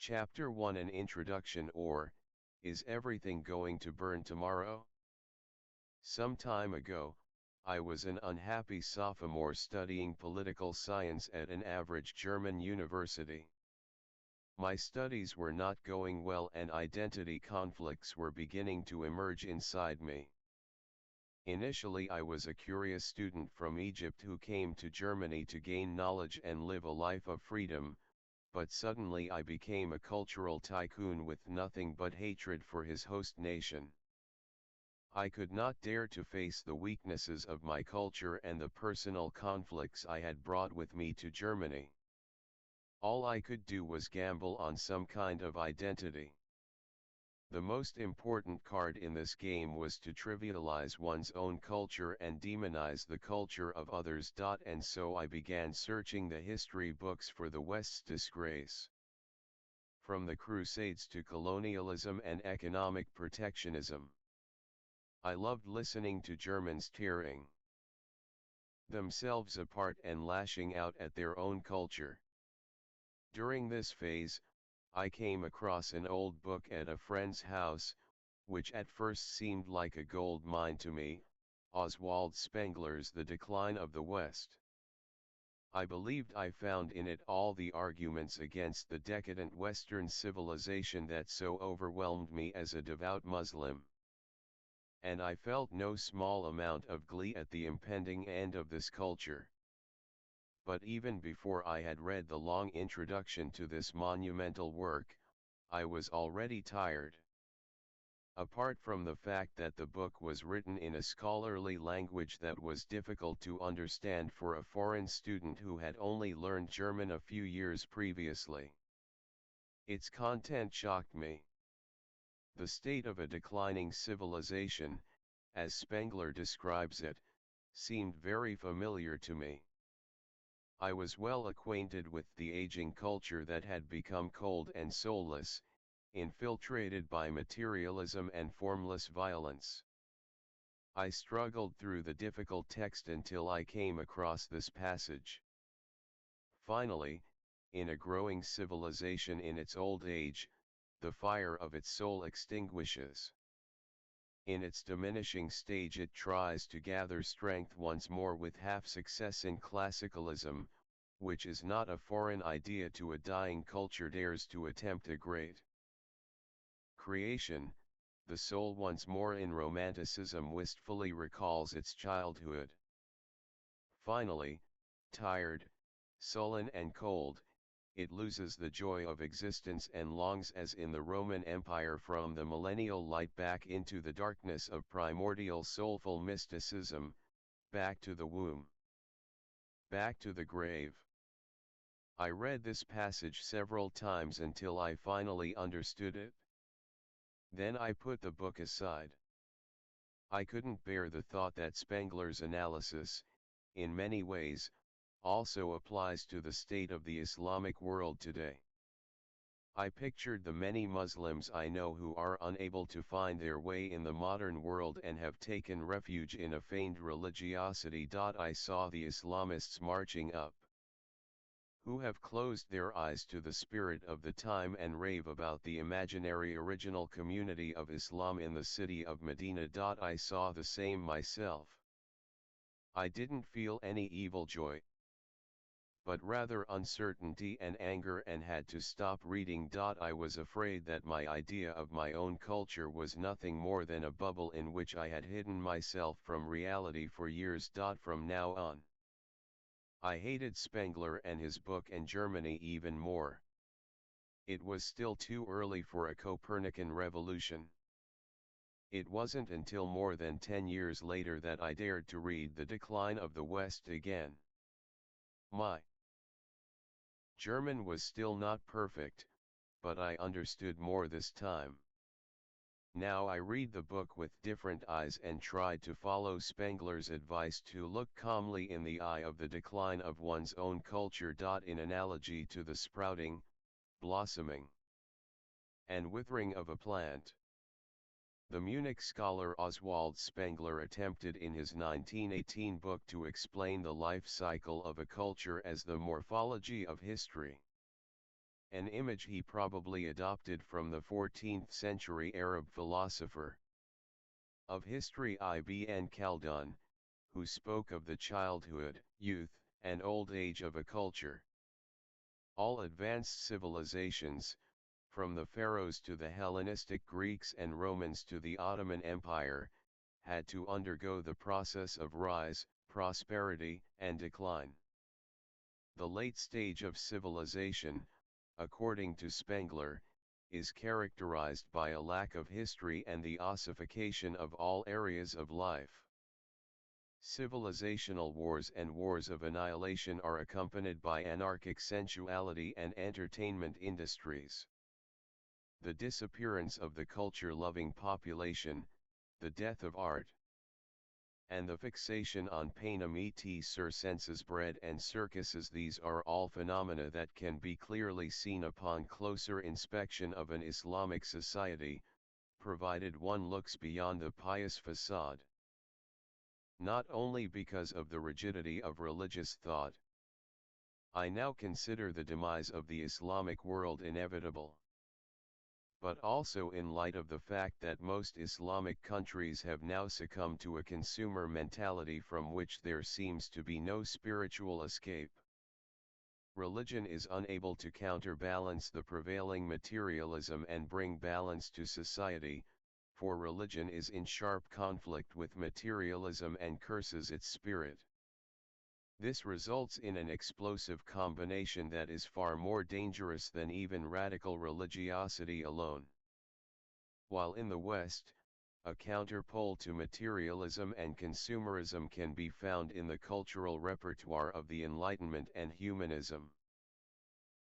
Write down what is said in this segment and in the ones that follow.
Chapter 1 An Introduction, or, Is Everything Going to Burn Tomorrow? Some time ago, I was an unhappy sophomore studying political science at an average German university. My studies were not going well and identity conflicts were beginning to emerge inside me. Initially I was a curious student from Egypt who came to Germany to gain knowledge and live a life of freedom, but suddenly I became a cultural tycoon with nothing but hatred for his host nation. I could not dare to face the weaknesses of my culture and the personal conflicts I had brought with me to Germany. All I could do was gamble on some kind of identity. The most important card in this game was to trivialize one's own culture and demonize the culture of others. And so I began searching the history books for the West's disgrace. From the Crusades to colonialism and economic protectionism. I loved listening to Germans tearing themselves apart and lashing out at their own culture. During this phase, I came across an old book at a friend's house, which at first seemed like a gold mine to me, Oswald Spengler's The Decline of the West. I believed I found in it all the arguments against the decadent Western civilization that so overwhelmed me as a devout Muslim. And I felt no small amount of glee at the impending end of this culture. But even before I had read the long introduction to this monumental work, I was already tired. Apart from the fact that the book was written in a scholarly language that was difficult to understand for a foreign student who had only learned German a few years previously. Its content shocked me. The state of a declining civilization, as Spengler describes it, seemed very familiar to me. I was well acquainted with the aging culture that had become cold and soulless, infiltrated by materialism and formless violence. I struggled through the difficult text until I came across this passage. Finally, in a growing civilization in its old age, the fire of its soul extinguishes. In its diminishing stage it tries to gather strength once more with half success in classicalism, which is not a foreign idea to a dying culture dares to attempt a great creation. The soul once more in romanticism wistfully recalls its childhood. Finally, tired, sullen and cold, it loses the joy of existence and longs as in the Roman Empire from the millennial light back into the darkness of primordial soulful mysticism, back to the womb, back to the grave. I read this passage several times until I finally understood it. Then I put the book aside. I couldn't bear the thought that Spengler's analysis, in many ways, also applies to the state of the Islamic world today. I pictured the many Muslims I know who are unable to find their way in the modern world and have taken refuge in a feigned religiosity. I saw the Islamists marching up, who have closed their eyes to the spirit of the time and rave about the imaginary original community of Islam in the city of Medina. I saw the same myself. I didn't feel any evil joy, but rather uncertainty and anger, and had to stop reading. I was afraid that my idea of my own culture was nothing more than a bubble in which I had hidden myself from reality for years. From now on, I hated Spengler and his book and Germany even more. It was still too early for a Copernican revolution. It wasn't until more than 10 years later that I dared to read The Decline of the West again. My German was still not perfect, but I understood more this time. Now I read the book with different eyes and try to follow Spengler's advice to look calmly in the eye of the decline of one's own culture. In analogy to the sprouting, blossoming, and withering of a plant. The Munich scholar Oswald Spengler attempted in his 1918 book to explain the life cycle of a culture as the morphology of history. an image he probably adopted from the 14th century Arab philosopher of history Ibn Khaldun, who spoke of the childhood, youth, and old age of a culture. All advanced civilizations, from the pharaohs to the Hellenistic Greeks and Romans to the Ottoman Empire, had to undergo the process of rise, prosperity, and decline. The late stage of civilization, according to Spengler, is characterized by a lack of history and the ossification of all areas of life. Civilizational wars and wars of annihilation are accompanied by anarchic sensuality and entertainment industries. The disappearance of the culture-loving population, the death of art, and the fixation on pain amity circenses bread and circuses, these are all phenomena that can be clearly seen upon closer inspection of an Islamic society, provided one looks beyond the pious facade. Not only because of the rigidity of religious thought, I now consider the demise of the Islamic world inevitable, but also in light of the fact that most Islamic countries have now succumbed to a consumer mentality from which there seems to be no spiritual escape. Religion is unable to counterbalance the prevailing materialism and bring balance to society, for religion is in sharp conflict with materialism and curses its spirit. This results in an explosive combination that is far more dangerous than even radical religiosity alone. While in the West, a counterpole to materialism and consumerism can be found in the cultural repertoire of the Enlightenment and humanism.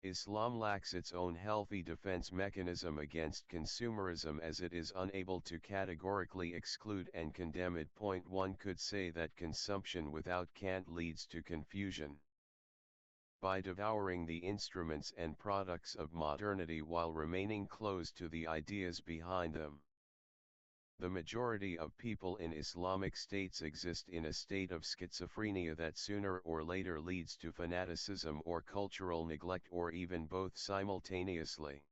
Islam lacks its own healthy defense mechanism against consumerism, as it is unable to categorically exclude and condemn it. One could say that consumption without cant leads to confusion. By devouring the instruments and products of modernity while remaining closed to the ideas behind them, the majority of people in Islamic states exist in a state of schizophrenia that sooner or later leads to fanaticism or cultural neglect, or even both simultaneously.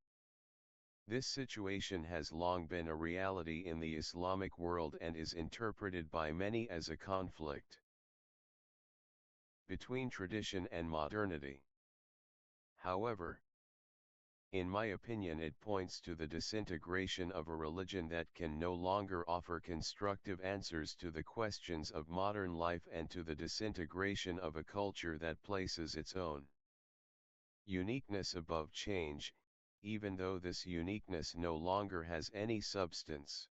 This situation has long been a reality in the Islamic world and is interpreted by many as a conflict between tradition and modernity. However, in my opinion, it points to the disintegration of a religion that can no longer offer constructive answers to the questions of modern life, and to the disintegration of a culture that places its own uniqueness above change, even though this uniqueness no longer has any substance.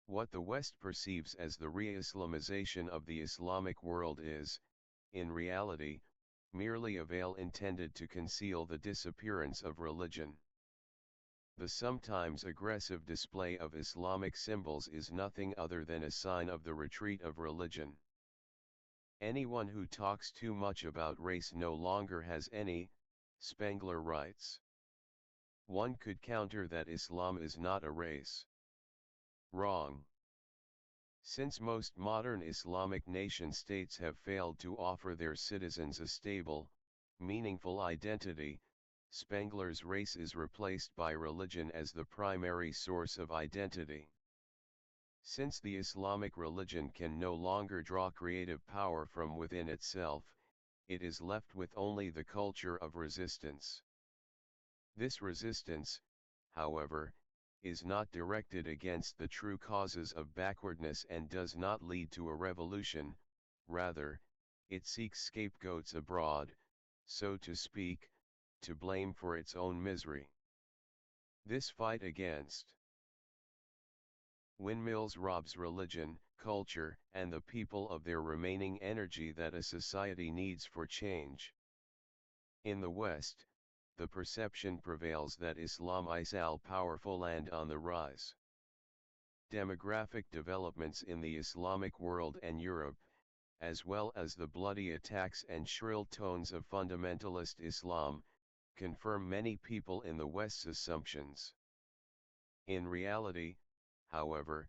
What the West perceives as the re-Islamization of the Islamic world is, in reality, merely a veil intended to conceal the disappearance of religion. The sometimes aggressive display of Islamic symbols is nothing other than a sign of the retreat of religion. Anyone who talks too much about race no longer has any, Spengler writes. One could counter that Islam is not a race. Wrong. Since most modern Islamic nation-states have failed to offer their citizens a stable, meaningful identity, Spengler's race is replaced by religion as the primary source of identity. Since the Islamic religion can no longer draw creative power from within itself, it is left with only the culture of resistance. This resistance, however, is not directed against the true causes of backwardness and does not lead to a revolution. Rather, it seeks scapegoats abroad, so to speak, to blame for its own misery. This fight against windmills robs religion, culture, and the people of their remaining energy that a society needs for change. In the West, the perception prevails that Islam is all powerful and on the rise. Demographic developments in the Islamic world and Europe, as well as the bloody attacks and shrill tones of fundamentalist Islam, confirm many people in the West's assumptions. In reality, however,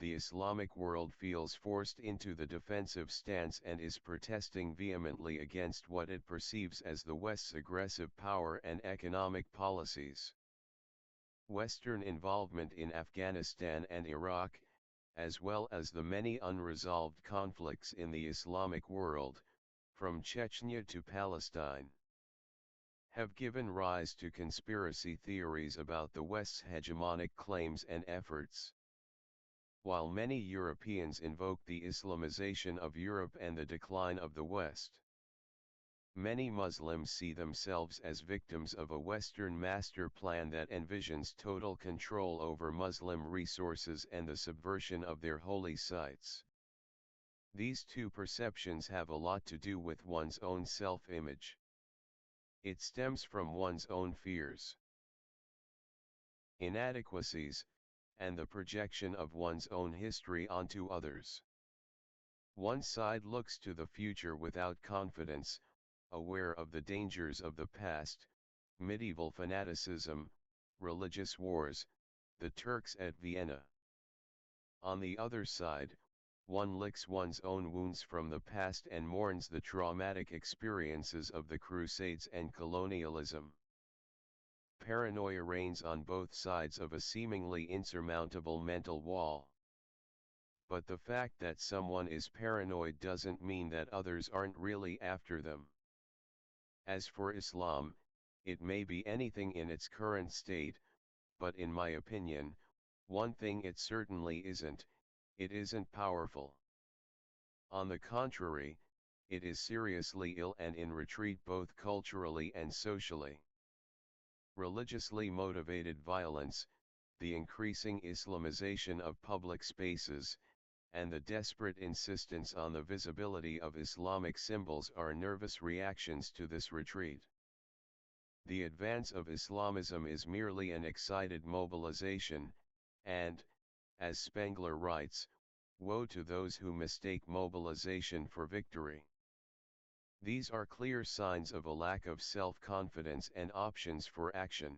the Islamic world feels forced into the defensive stance and is protesting vehemently against what it perceives as the West's aggressive power and economic policies. Western involvement in Afghanistan and Iraq, as well as the many unresolved conflicts in the Islamic world, from Chechnya to Palestine, have given rise to conspiracy theories about the West's hegemonic claims and efforts. While many Europeans invoke the Islamization of Europe and the decline of the West, many Muslims see themselves as victims of a Western master plan that envisions total control over Muslim resources and the subversion of their holy sites. These two perceptions have a lot to do with one's own self-image. It stems from one's own fears, inadequacies, and the projection of one's own history onto others. One side looks to the future without confidence, aware of the dangers of the past, medieval fanaticism, religious wars, the Turks at Vienna. On the other side, one licks one's own wounds from the past and mourns the traumatic experiences of the Crusades and colonialism. Paranoia reigns on both sides of a seemingly insurmountable mental wall. But the fact that someone is paranoid doesn't mean that others aren't really after them. As for Islam, it may be anything in its current state, but in my opinion, one thing it certainly isn't: it isn't powerful. On the contrary, it is seriously ill and in retreat both culturally and socially. Religiously motivated violence, the increasing Islamization of public spaces, and the desperate insistence on the visibility of Islamic symbols are nervous reactions to this retreat. The advance of Islamism is merely an excited mobilization, and, as Spengler writes, woe to those who mistake mobilization for victory. These are clear signs of a lack of self-confidence and options for action.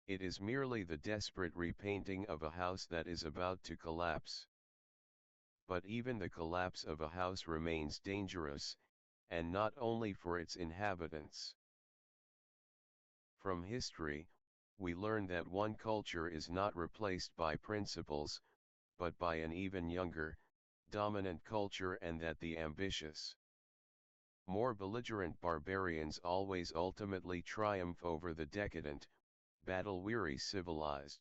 It is merely the desperate repainting of a house that is about to collapse. But even the collapse of a house remains dangerous, and not only for its inhabitants. From history, we learn that one culture is not replaced by principles, but by an even younger, dominant culture, and that the ambitious, more belligerent barbarians always ultimately triumph over the decadent, battle-weary civilized.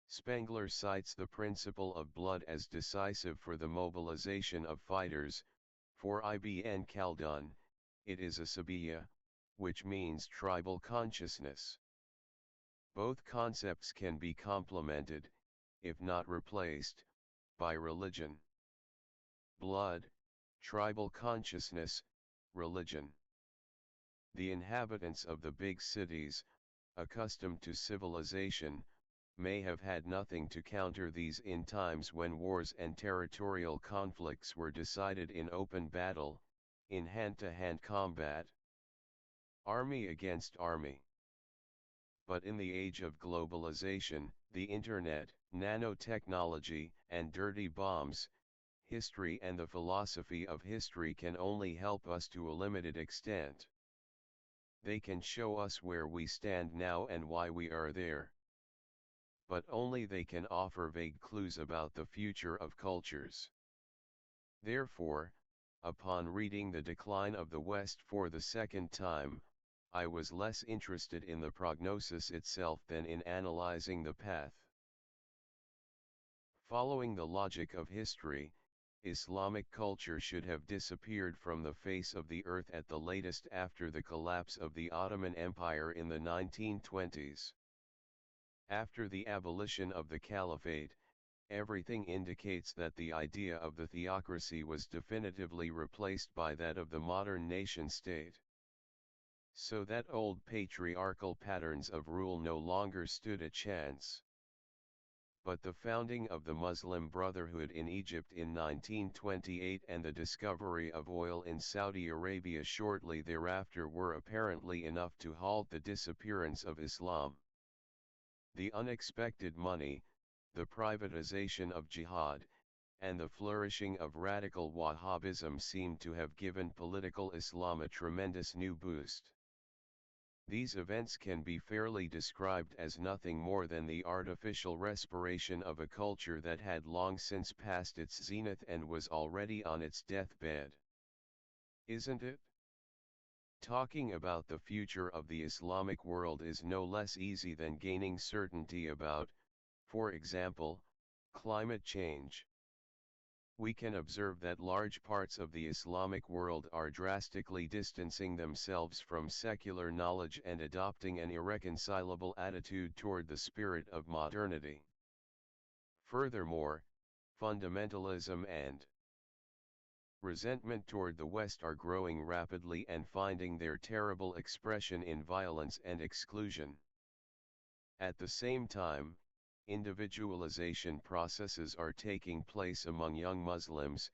Spengler cites the principle of blood as decisive for the mobilization of fighters. For Ibn Khaldun, it is a sabiyya, which means tribal consciousness. Both concepts can be complemented, if not replaced, by religion. Blood, tribal consciousness, religion. The inhabitants of the big cities, accustomed to civilization, may have had nothing to counter these in times when wars and territorial conflicts were decided in open battle, in hand-to-hand combat, army against army. But in the age of globalization, the internet, nanotechnology, and dirty bombs, history and the philosophy of history can only help us to a limited extent. They can show us where we stand now and why we are there. But only they can offer vague clues about the future of cultures. Therefore, upon reading The Decline of the West for the second time, I was less interested in the prognosis itself than in analyzing the path. Following the logic of history, Islamic culture should have disappeared from the face of the earth at the latest after the collapse of the Ottoman Empire in the 1920s. After the abolition of the Caliphate, everything indicates that the idea of the theocracy was definitively replaced by that of the modern nation-state. So that old patriarchal patterns of rule no longer stood a chance. But the founding of the Muslim Brotherhood in Egypt in 1928 and the discovery of oil in Saudi Arabia shortly thereafter were apparently enough to halt the disappearance of Islam. The unexpected money, the privatization of jihad, and the flourishing of radical Wahhabism seem to have given political Islam a tremendous new boost. These events can be fairly described as nothing more than the artificial respiration of a culture that had long since passed its zenith and was already on its deathbed. Isn't it? Talking about the future of the Islamic world is no less easy than gaining certainty about, for example, climate change. We can observe that large parts of the Islamic world are drastically distancing themselves from secular knowledge and adopting an irreconcilable attitude toward the spirit of modernity. Furthermore, fundamentalism and resentment toward the West are growing rapidly and finding their terrible expression in violence and exclusion. At the same time, individualization processes are taking place among young Muslims,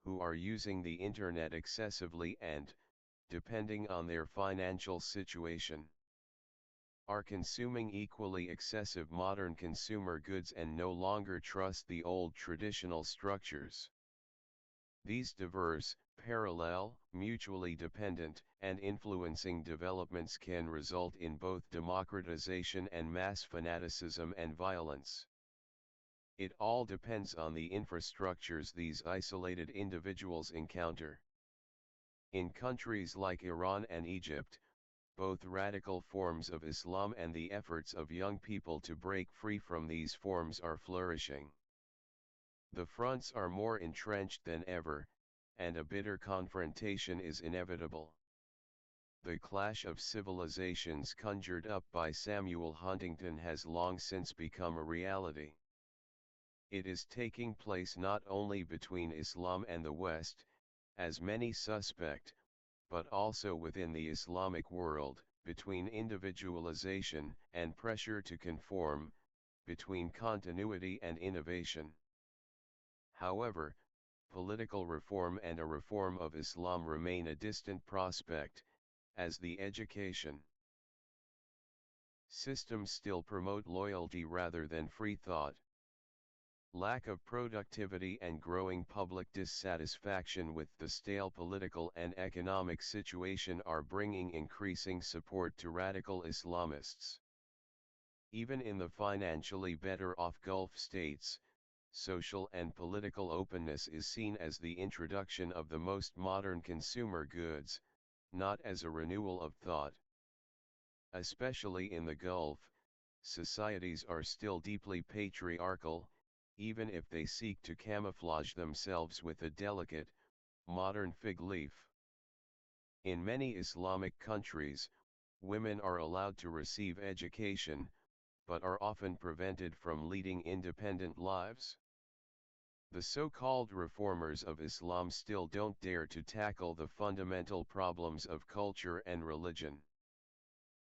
who are using the internet excessively and, depending on their financial situation, are consuming equally excessive modern consumer goods and no longer trust the old traditional structures. These diverse, parallel, mutually dependent, and influencing developments can result in both democratization and mass fanaticism and violence. It all depends on the infrastructures these isolated individuals encounter. In countries like Iran and Egypt, both radical forms of Islam and the efforts of young people to break free from these forms are flourishing. The fronts are more entrenched than ever, and a bitter confrontation is inevitable. The clash of civilizations conjured up by Samuel Huntington has long since become a reality. It is taking place not only between Islam and the West, as many suspect, but also within the Islamic world, between individualization and pressure to conform, between continuity and innovation. However, political reform and a reform of Islam remain a distant prospect, as the education systems still promote loyalty rather than free thought. Lack of productivity and growing public dissatisfaction with the stale political and economic situation are bringing increasing support to radical Islamists. Even in the financially better off Gulf states, social and political openness is seen as the introduction of the most modern consumer goods, not as a renewal of thought. Especially in the Gulf, societies are still deeply patriarchal, even if they seek to camouflage themselves with a delicate, modern fig leaf. In many Islamic countries, women are allowed to receive education, but are often prevented from leading independent lives. The so-called reformers of Islam still don't dare to tackle the fundamental problems of culture and religion.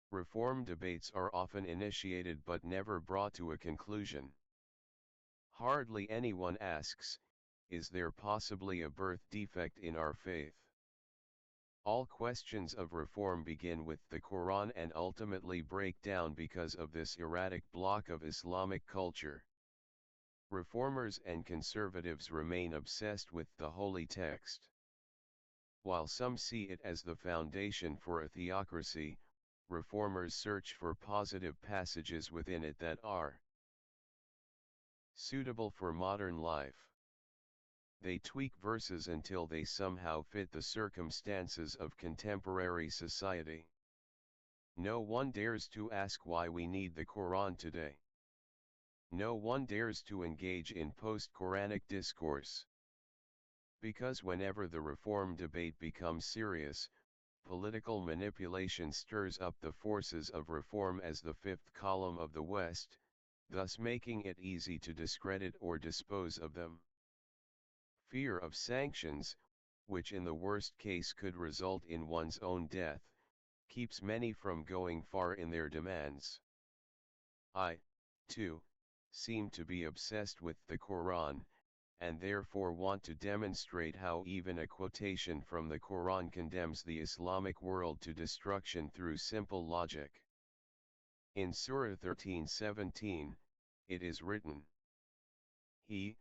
Reform debates are often initiated but never brought to a conclusion. Hardly anyone asks, is there possibly a birth defect in our faith? All questions of reform begin with the Quran and ultimately break down because of this erratic block of Islamic culture. Reformers and conservatives remain obsessed with the holy text. While some see it as the foundation for a theocracy, reformers search for positive passages within it that are suitable for modern life. They tweak verses until they somehow fit the circumstances of contemporary society. No one dares to ask why we need the Quran today. No one dares to engage in post-Quranic discourse. Because whenever the reform debate becomes serious, political manipulation stirs up the forces of reform as the fifth column of the West, thus making it easy to discredit or dispose of them. Fear of sanctions, which in the worst case could result in one's own death, keeps many from going far in their demands. I, too, seem to be obsessed with the Quran, and therefore want to demonstrate how even a quotation from the Quran condemns the Islamic world to destruction through simple logic. In Surah 13:17, it is written, He,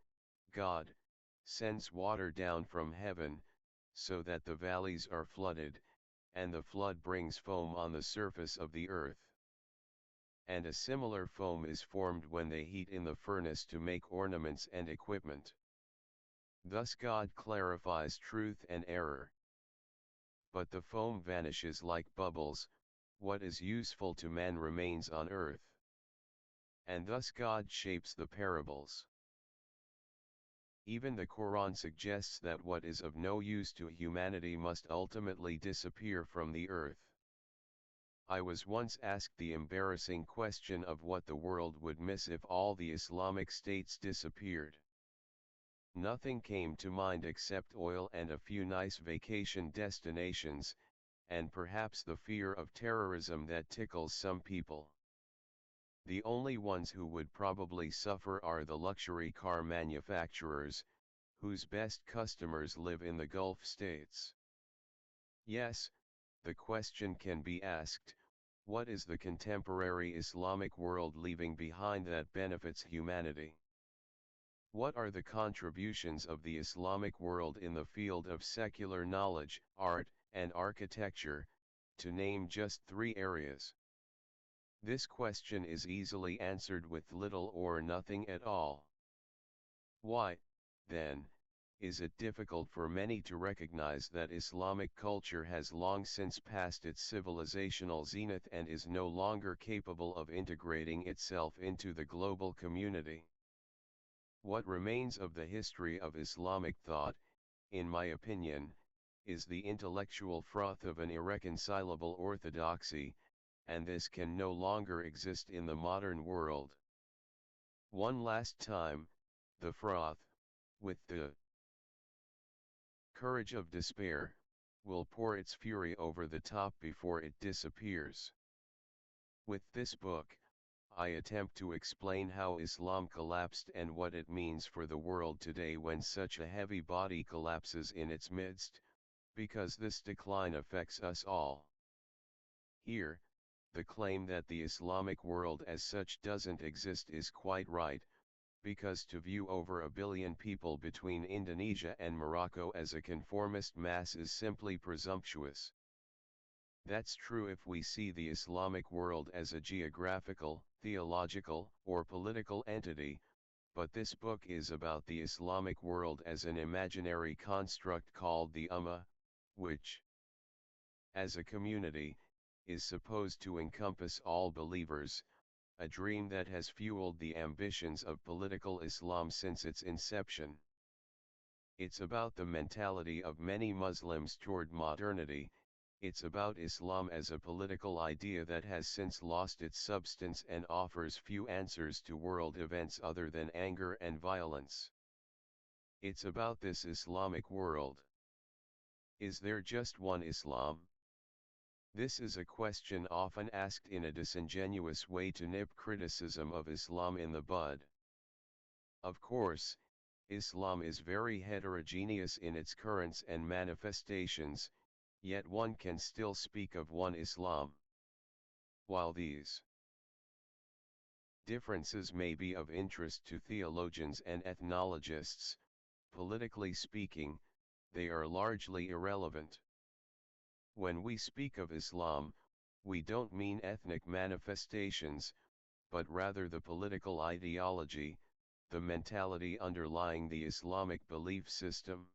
God, sends water down from heaven, so that the valleys are flooded, and the flood brings foam on the surface of the earth. And a similar foam is formed when they heat in the furnace to make ornaments and equipment. Thus God clarifies truth and error. But the foam vanishes like bubbles, what is useful to man remains on earth. And thus God shapes the parables. Even the Quran suggests that what is of no use to humanity must ultimately disappear from the earth. I was once asked the embarrassing question of what the world would miss if all the Islamic states disappeared. Nothing came to mind except oil and a few nice vacation destinations, and perhaps the fear of terrorism that tickles some people. The only ones who would probably suffer are the luxury car manufacturers, whose best customers live in the Gulf states. Yes, the question can be asked, what is the contemporary Islamic world leaving behind that benefits humanity? What are the contributions of the Islamic world in the field of secular knowledge, art, and architecture, to name just 3 areas? This question is easily answered with little or nothing at all. Why, then, is it difficult for many to recognize that Islamic culture has long since passed its civilizational zenith and is no longer capable of integrating itself into the global community? What remains of the history of Islamic thought, in my opinion, is the intellectual froth of an irreconcilable orthodoxy, and this can no longer exist in the modern world. One last time, the froth, with the courage of despair, will pour its fury over the top before it disappears. With this book, I attempt to explain how Islam collapsed and what it means for the world today when such a heavy body collapses in its midst, because this decline affects us all. Here, the claim that the Islamic world as such doesn't exist is quite right, because to view over 1 billion people between Indonesia and Morocco as a conformist mass is simply presumptuous. That's true if we see the Islamic world as a geographical, theological, or political entity, but this book is about the Islamic world as an imaginary construct called the Ummah, which, as a community, is supposed to encompass all believers, a dream that has fueled the ambitions of political Islam since its inception. It's about the mentality of many Muslims toward modernity, it's about Islam as a political idea that has since lost its substance and offers few answers to world events other than anger and violence. It's about this Islamic world. Is there just one Islam? This is a question often asked in a disingenuous way to nip criticism of Islam in the bud. Of course, Islam is very heterogeneous in its currents and manifestations, yet one can still speak of one Islam. While these differences may be of interest to theologians and ethnologists, politically speaking, they are largely irrelevant. When we speak of Islam, we don't mean ethnic manifestations, but rather the political ideology, the mentality underlying the Islamic belief system.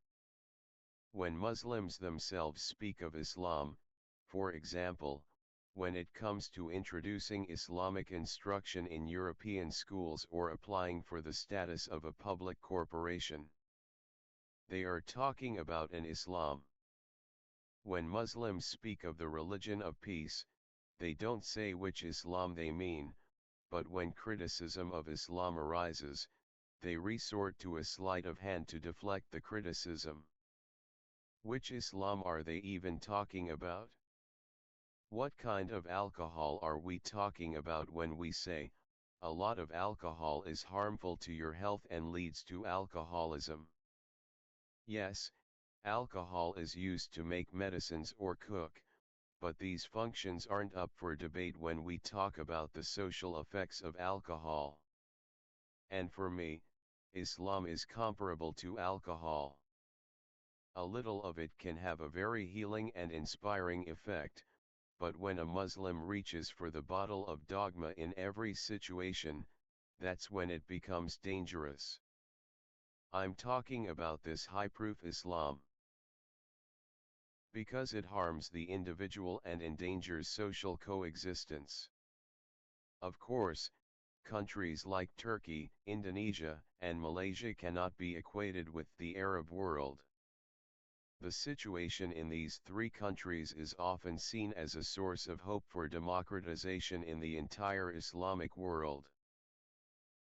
When Muslims themselves speak of Islam, for example, when it comes to introducing Islamic instruction in European schools or applying for the status of a public corporation, they are talking about an Islam. When Muslims speak of the religion of peace, they don't say which Islam they mean, but when criticism of Islam arises, they resort to a sleight of hand to deflect the criticism. Which Islam are they even talking about? What kind of alcohol are we talking about when we say, a lot of alcohol is harmful to your health and leads to alcoholism? Yes, alcohol is used to make medicines or cook, but these functions aren't up for debate when we talk about the social effects of alcohol. And for me, Islam is comparable to alcohol. A little of it can have a very healing and inspiring effect, but when a Muslim reaches for the bottle of dogma in every situation, that's when it becomes dangerous. I'm talking about this high-proof Islam. Because it harms the individual and endangers social coexistence. Of course, countries like Turkey, Indonesia, and Malaysia cannot be equated with the Arab world. The situation in these three countries is often seen as a source of hope for democratization in the entire Islamic world,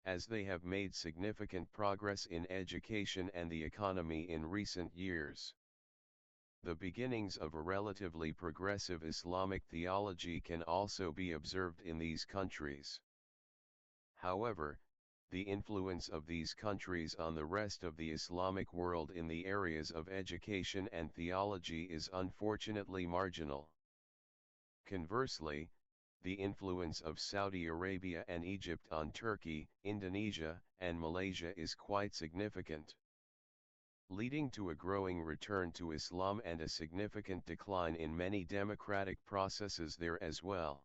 as they have made significant progress in education and the economy in recent years. The beginnings of a relatively progressive Islamic theology can also be observed in these countries. However, the influence of these countries on the rest of the Islamic world in the areas of education and theology is unfortunately marginal. Conversely, the influence of Saudi Arabia and Egypt on Turkey, Indonesia, and Malaysia is quite significant, leading to a growing return to Islam and a significant decline in many democratic processes there as well.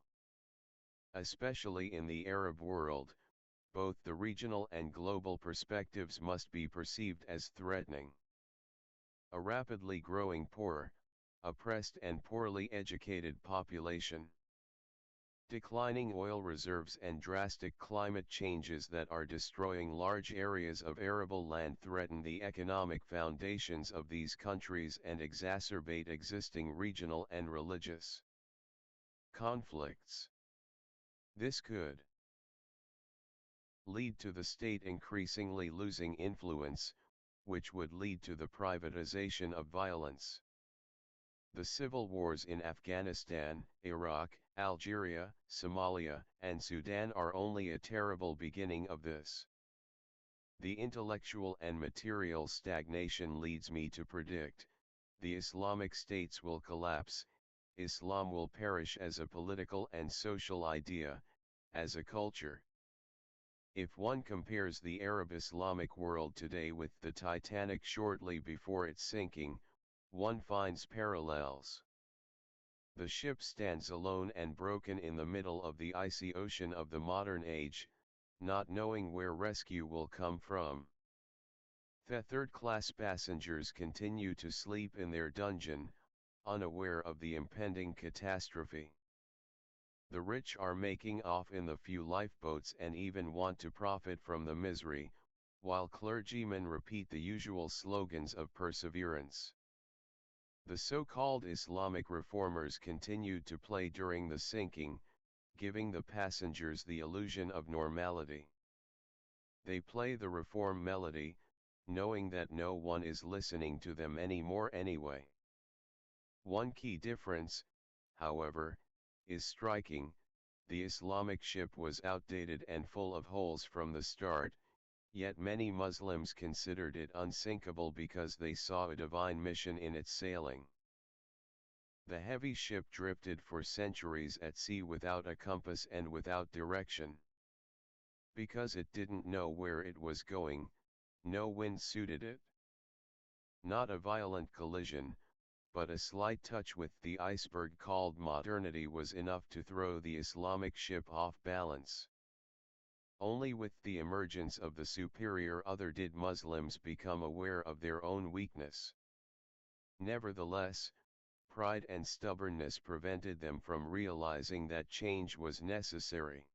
Especially in the Arab world, both the regional and global perspectives must be perceived as threatening. A rapidly growing poor, oppressed and poorly educated population. Declining oil reserves and drastic climate changes that are destroying large areas of arable land threaten the economic foundations of these countries and exacerbate existing regional and religious conflicts. This could lead to the state increasingly losing influence, which would lead to the privatization of violence. The civil wars in Afghanistan, Iraq, Algeria, Somalia, and Sudan are only a terrible beginning of this. The intellectual and material stagnation leads me to predict, the Islamic states will collapse, Islam will perish as a political and social idea, as a culture. If one compares the Arab Islamic world today with the Titanic shortly before its sinking, one finds parallels. The ship stands alone and broken in the middle of the icy ocean of the modern age, not knowing where rescue will come from. The third-class passengers continue to sleep in their dungeon, unaware of the impending catastrophe. The rich are making off in the few lifeboats and even want to profit from the misery, while clergymen repeat the usual slogans of perseverance. The so-called Islamic reformers continued to play during the sinking, giving the passengers the illusion of normality. They play the reform melody, knowing that no one is listening to them anymore anyway. One key difference, however, is striking. The Islamic ship was outdated and full of holes from the start, yet many Muslims considered it unsinkable because they saw a divine mission in its sailing. The heavy ship drifted for centuries at sea without a compass and without direction. Because it didn't know where it was going, no wind suited it. Not a violent collision, but a slight touch with the iceberg called modernity was enough to throw the Islamic ship off balance. Only with the emergence of the superior other did Muslims become aware of their own weakness. Nevertheless, pride and stubbornness prevented them from realizing that change was necessary.